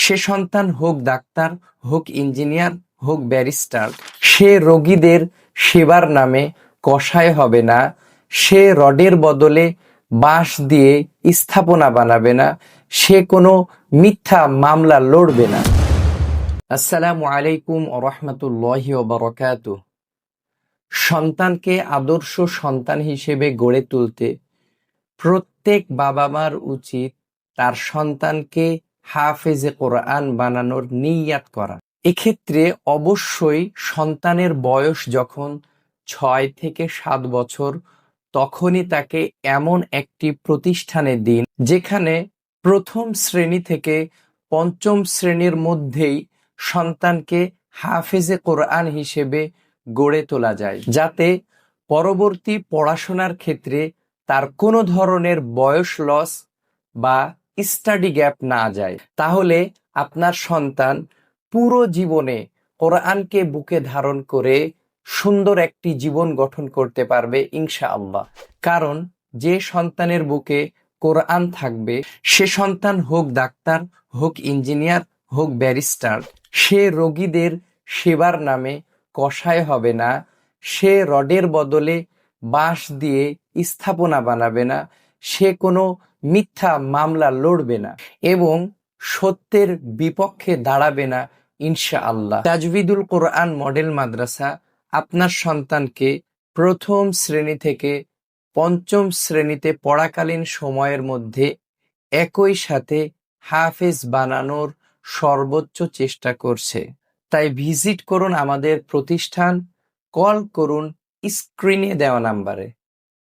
সে সন্তান হোক ডাক্তার, হোক ইঞ্জিনিয়ার, হোক ব্যারিস্টার। সে রোগীদের সেবার নামে কসাই হবে না। সে রডের বদলে বাঁশ দিয়ে স্থাপনা বানাবে না। সে কোনো মিথ্যা মামলা লড়বে না। আসসালামু আলাইকুম ওয়া রাহমাতুল্লাহি ওয়া বারাকাতুহু। সন্তানকে আদর্শ সন্তান হিসেবে গড়ে তুলতে প্রত্যেক বাবা মার উচিত তার সন্তানকে হাফেজে কোরআন বানানোর নিয়ত করা। এক্ষেত্রে অবশ্যই সন্তানের বয়স যখন ৬ থেকে ৭ বছর, তখনই তাকে এমন একটি প্রতিষ্ঠানে দিন যেখানে প্রথম শ্রেণী থেকে পঞ্চম শ্রেণীর মধ্যেই সন্তানকে হাফেজে কোরআন হিসেবে গড়ে তোলা যায়, যাতে পরবর্তী পড়াশোনার ক্ষেত্রে তার কোনো ধরনের বয়স লস বা স্টাডি গ্যাপ না যায়। তাহলে আপনার সন্তান পুরো জীবনে কোরআনকে বুকে ধারণ করে সুন্দর একটি জীবন গঠন করতে পারবে ইনশাআল্লাহ। কারণ যে সন্তানের বুকে কোরআন থাকবে, সে সন্তান হোক ডাক্তার, হোক ইঞ্জিনিয়ার, হোক ব্যারিস্টার। সে রোগীদের সেবার নামে কসাই হবে না। সে রডের বদলে বাঁশ দিয়ে স্থাপনা বানাবে না। সে কোনো মিথ্যা মামলা লড়বে না এবং সত্যের বিপক্ষে দাঁড়াবে না ইনশাআল্লাহ। তাজভিদুল কোরআন মডেল মাদ্রাসা আপনার সন্তানকে প্রথম শ্রেণী থেকে পঞ্চম শ্রেণীতে পড়াকালীন সময়ের মধ্যে একই সাথে হাফেজ বানানোর সর্বোচ্চ চেষ্টা করছে। তাই ভিজিট করুন আমাদের প্রতিষ্ঠান, কল করুন স্ক্রিনে দেওয়া নাম্বারে।